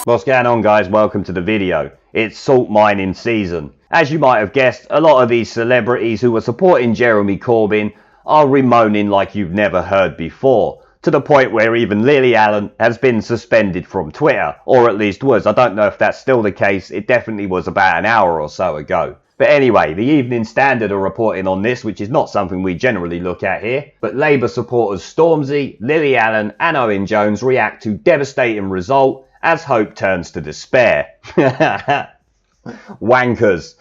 What's going on, guys? Welcome to the video. It's salt mining season. As you might have guessed, a lot of these celebrities who are supporting Jeremy Corbyn are remoaning like you've never heard before, to the point where even Lily Allen has been suspended from Twitter, or at least was. I don't know if that's still the case. It definitely was about an hour or so ago. But anyway, the Evening Standard are reporting on this, which is not something we generally look at here. But Labour supporters Stormzy, Lily Allen and Owen Jones react to devastating result as hope turns to despair. Wankers.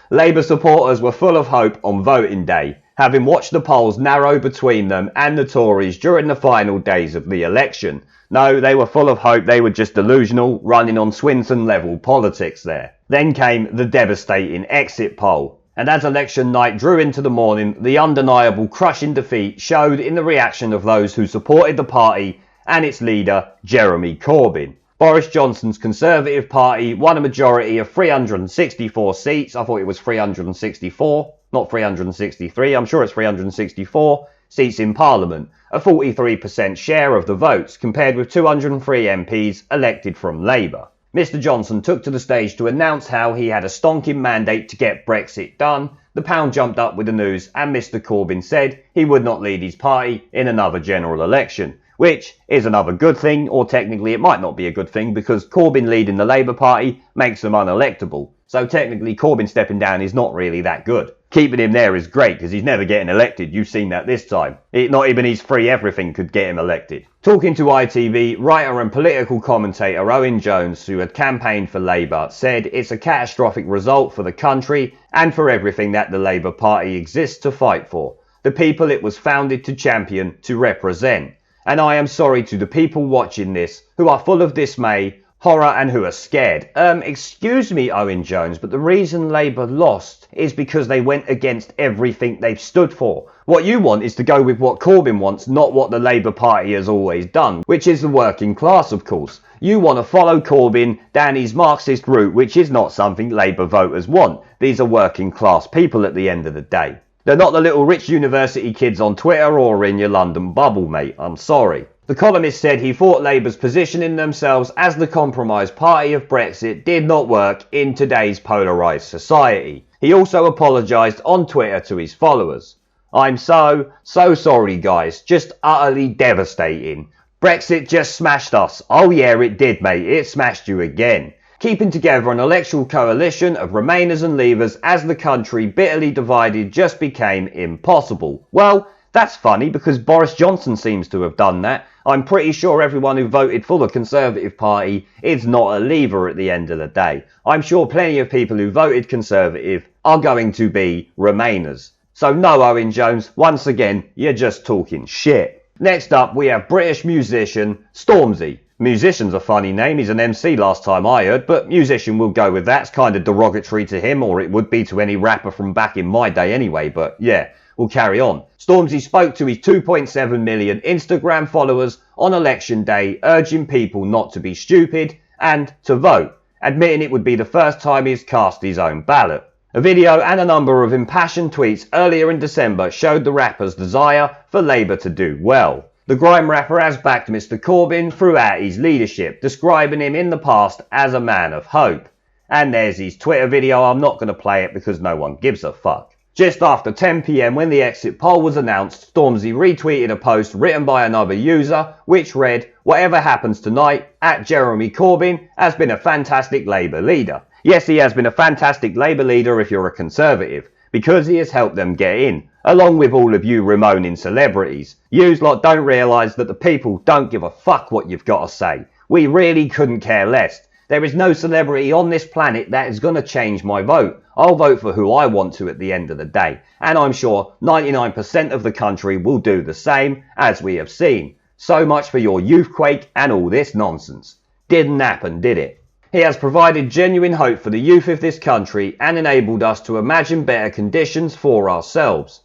Labour supporters were full of hope on voting day, having watched the polls narrow between them and the Tories during the final days of the election. No, they were full of hope. They were just delusional, running on Swinton-level politics there. Then came the devastating exit poll. And as election night drew into the morning, the undeniable crushing defeat showed in the reaction of those who supported the party and its leader, Jeremy Corbyn. Boris Johnson's Conservative Party won a majority of 364 seats. I thought it was 364, not 363. I'm sure it's 364 seats in Parliament, a 43% share of the votes, compared with 203 MPs elected from Labour. Mr Johnson took to the stage to announce how he had a stonking mandate to get Brexit done. The pound jumped up with the news, and Mr Corbyn said he would not lead his party in another general election, which is another good thing, or technically it might not be a good thing, because Corbyn leading the Labour Party makes them unelectable. So technically Corbyn stepping down is not really that good. Keeping him there is great, because he's never getting elected. You've seen that this time. Not even his free everything could get him elected. Talking to ITV, writer and political commentator Owen Jones, who had campaigned for Labour, said it's a catastrophic result for the country and for everything that the Labour Party exists to fight for. The people it was founded to champion, to represent. And I am sorry to the people watching this who are full of dismay, horror and who are scared. Excuse me, Owen Jones, but the reason Labour lost is because they went against everything they've stood for. What you want is to go with what Corbyn wants, not what the Labour Party has always done, which is the working class, of course. You want to follow Corbyn down his Marxist route, which is not something Labour voters want. These are working class people at the end of the day. They're not the little rich university kids on Twitter or in your London bubble, mate. I'm sorry. The columnist said he thought Labour's positioning themselves as the compromise party of Brexit did not work in today's polarised society. He also apologised on Twitter to his followers. I'm so sorry, guys. Just utterly devastating. Brexit just smashed us. Oh yeah, it did, mate. It smashed you again. Keeping together an electoral coalition of Remainers and Leavers as the country bitterly divided just became impossible. Well, that's funny because Boris Johnson seems to have done that. I'm pretty sure everyone who voted for the Conservative Party is not a Leaver at the end of the day. I'm sure plenty of people who voted Conservative are going to be Remainers. So no, Owen Jones, once again, you're just talking shit. Next up, we have British musician Stormzy. Musician's a funny name. He's an MC last time I heard, but musician will go with that. It's kind of derogatory to him, or it would be to any rapper from back in my day anyway, but yeah, we'll carry on. Stormzy spoke to his 2.7 million Instagram followers on election day, urging people not to be stupid and to vote, admitting it would be the first time he's cast his own ballot. A video and a number of impassioned tweets earlier in December showed the rapper's desire for Labour to do well. The grime rapper has backed Mr Corbyn throughout his leadership, describing him in the past as a man of hope. And there's his Twitter video. I'm not going to play it because no one gives a fuck. Just after 10 PM when the exit poll was announced, Stormzy retweeted a post written by another user, which read, "Whatever happens tonight, at Jeremy Corbyn has been a fantastic Labour leader." Yes, he has been a fantastic Labour leader if you're a Conservative, because he has helped them get in, along with all of you remoaning celebrities. Yous lot don't realise that the people don't give a fuck what you've got to say. We really couldn't care less. There is no celebrity on this planet that is going to change my vote. I'll vote for who I want to at the end of the day. And I'm sure 99% of the country will do the same, as we have seen. So much for your youthquake and all this nonsense. Didn't happen, did it? He has provided genuine hope for the youth of this country and enabled us to imagine better conditions for ourselves.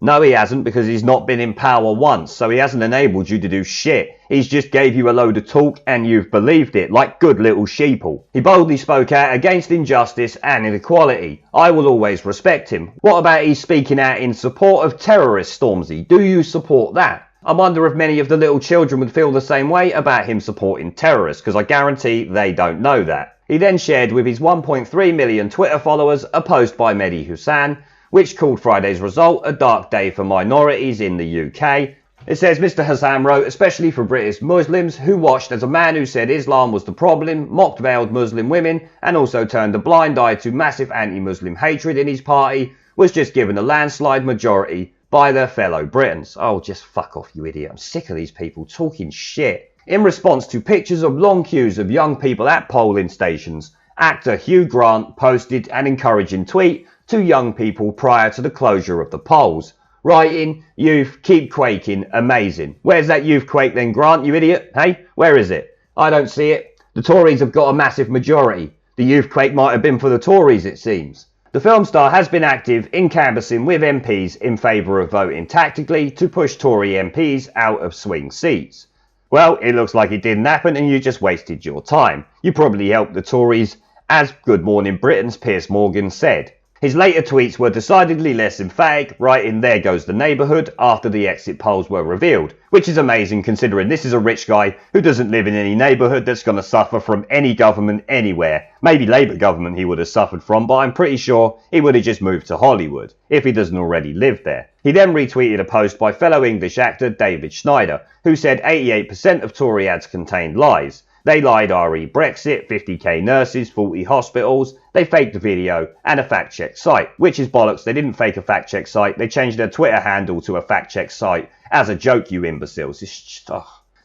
No, he hasn't, because he's not been in power once, so he hasn't enabled you to do shit. He's just gave you a load of talk and you've believed it, like good little sheeple. He boldly spoke out against injustice and inequality. I will always respect him. What about he's speaking out in support of terrorists, Stormzy? Do you support that? I wonder if many of the little children would feel the same way about him supporting terrorists, because I guarantee they don't know that. He then shared with his 1.3 million Twitter followers a post by Mehdi Hussein, which called Friday's result a dark day for minorities in the UK. It says, Mr. Hassan wrote, especially for British Muslims who watched as a man who said Islam was the problem, mocked veiled Muslim women, and also turned a blind eye to massive anti-Muslim hatred in his party, was just given a landslide majority by their fellow Britons. Oh, just fuck off, you idiot. I'm sick of these people talking shit. In response to pictures of long queues of young people at polling stations, actor Hugh Grant posted an encouraging tweet to young people prior to the closure of the polls, writing, "Youth, keep quaking, amazing." Where's that youth quake then, Grant, you idiot? Hey, where is it? I don't see it. The Tories have got a massive majority. The youth quake might have been for the Tories, it seems. The film star has been active in canvassing with MPs in favour of voting tactically to push Tory MPs out of swing seats. Well, it looks like it didn't happen and you just wasted your time. You probably helped the Tories, as Good Morning Britain's Piers Morgan said. His later tweets were decidedly less emphatic, writing "there goes the neighbourhood" after the exit polls were revealed, which is amazing considering this is a rich guy who doesn't live in any neighbourhood that's going to suffer from any government anywhere. Maybe Labour government he would have suffered from, but I'm pretty sure he would have just moved to Hollywood, if he doesn't already live there. He then retweeted a post by fellow English actor David Schneider, who said 88% of Tory ads contained lies. They lied re Brexit, 50k nurses, 40 hospitals, they faked a video and a fact-check site, which is bollocks. They didn't fake a fact-check site, they changed their Twitter handle to a fact-check site as a joke, you imbeciles. It's just,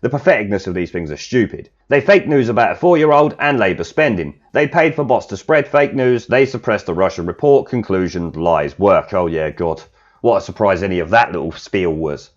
the patheticness of these things are stupid. They faked news about a 4-year-old and Labour spending. They paid for bots to spread fake news, they suppressed the Russian report, conclusion, lies work. Oh yeah, God, what a surprise any of that little spiel was.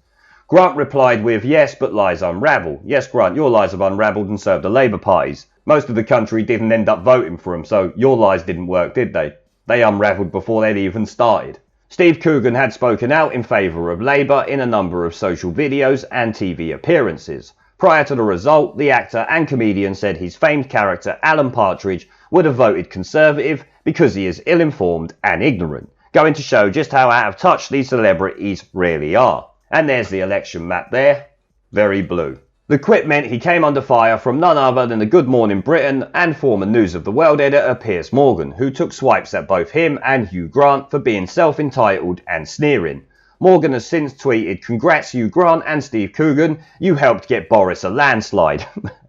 Grant replied with, "Yes, but lies unravel." Yes, Grant, your lies have unravelled and served the Labour parties. Most of the country didn't end up voting for them, so your lies didn't work, did they? They unravelled before they'd even started. Steve Coogan had spoken out in favour of Labour in a number of social videos and TV appearances. Prior to the result, the actor and comedian said his famed character Alan Partridge would have voted Conservative because he is ill-informed and ignorant, going to show just how out of touch these celebrities really are. And there's the election map there, very blue. The quit meant he came under fire from none other than the Good Morning Britain and former News of the World editor Piers Morgan, who took swipes at both him and Hugh Grant for being self-entitled and sneering. Morgan has since tweeted, "Congrats Hugh Grant and Steve Coogan, you helped get Boris a landslide,"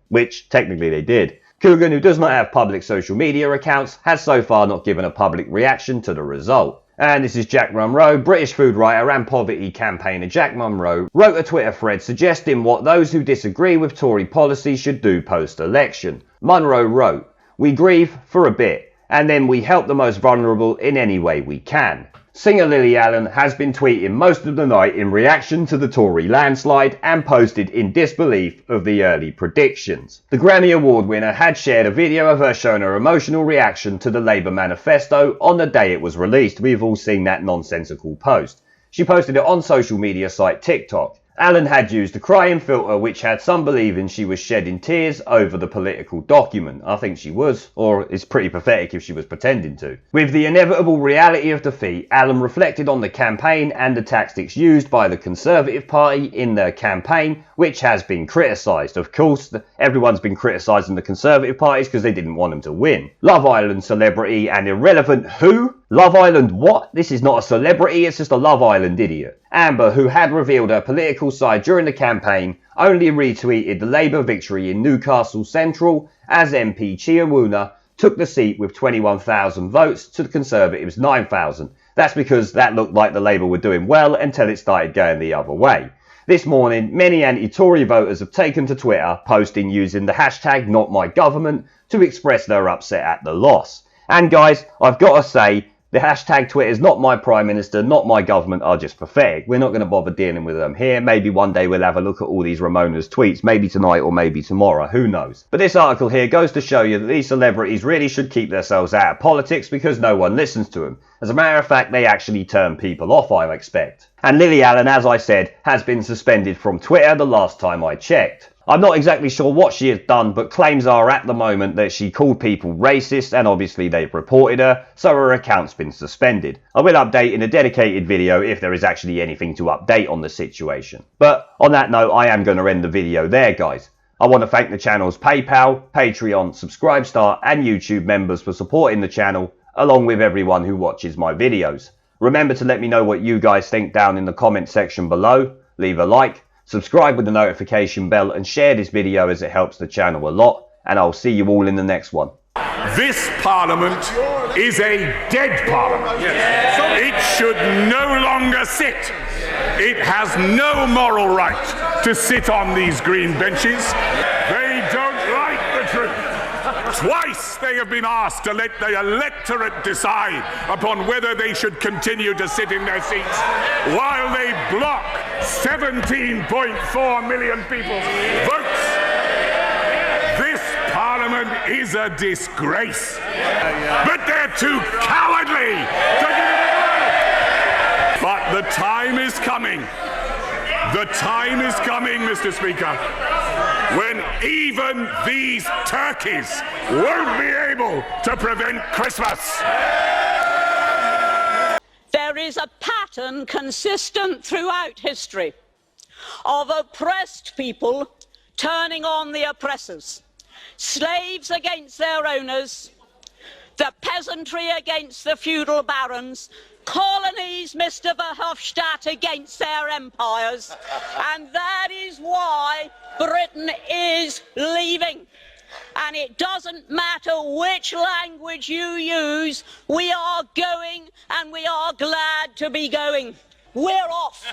which technically they did. Coogan, who does not have public social media accounts, has so far not given a public reaction to the result. And this is Jack Munro, British food writer and poverty campaigner Jack Munro, wrote a Twitter thread suggesting what those who disagree with Tory policy should do post-election. Munro wrote, "We grieve for a bit, and then we help the most vulnerable in any way we can." Singer Lily Allen has been tweeting most of the night in reaction to the Tory landslide and posted in disbelief of the early predictions. The Grammy Award winner had shared a video of her showing her emotional reaction to the Labour manifesto on the day it was released. We've all seen that nonsensical post. She posted it on social media site TikTok. Allen had used a crying filter which had some believing she was shedding tears over the political document. I think she was, or it's pretty pathetic if she was pretending to. With the inevitable reality of defeat, Allen reflected on the campaign and the tactics used by the Conservative Party in their campaign, which has been criticised. Of course, everyone's been criticising the Conservative parties because they didn't want them to win. Love Island celebrity and irrelevant who? Love Island what? This is not a celebrity, it's just a Love Island idiot. Amber, who had revealed her political side during the campaign, only retweeted the Labour victory in Newcastle Central as MP Chiawuna took the seat with 21,000 votes to the Conservatives' 9,000. That's because that looked like the Labour were doing well until it started going the other way. This morning, many anti-Tory voters have taken to Twitter, posting using the hashtag #NotMyGovernment to express their upset at the loss. And guys, I've got to say, the hashtag Twitter is not my Prime Minister, not my government are just pathetic. We're not going to bother dealing with them here. Maybe one day we'll have a look at all these Ramona's tweets, maybe tonight or maybe tomorrow, who knows. But this article here goes to show you that these celebrities really should keep themselves out of politics because no one listens to them. As a matter of fact, they actually turn people off, I expect. And Lily Allen, as I said, has been suspended from Twitter the last time I checked. I'm not exactly sure what she has done, but claims are at the moment that she called people racist and obviously they've reported her, so her account's been suspended. I will update in a dedicated video if there is actually anything to update on the situation. But on that note, I am going to end the video there, guys. I want to thank the channel's PayPal, Patreon, Subscribestar and YouTube members for supporting the channel, along with everyone who watches my videos. Remember to let me know what you guys think down in the comment section below. Leave a like, subscribe with the notification bell and share this video as it helps the channel a lot. And I'll see you all in the next one. This Parliament is a dead Parliament. It should no longer sit. It has no moral right to sit on these green benches. They don't like the truth. Twice they have been asked to let the electorate decide upon whether they should continue to sit in their seats, while they block 17.4 million people's votes. This Parliament is a disgrace. But they're too cowardly to give it a go. But the time is coming. The time is coming, Mr. Speaker, when even these turkeys won't be able to prevent Christmas. There is a pattern consistent throughout history of oppressed people turning on the oppressors. Slaves against their owners, the peasantry against the feudal barons, colonies, Mr. Verhofstadt, against their empires. And that is why Britain is leaving. And it doesn't matter which language you use, we are going and we are glad to be going. We're off.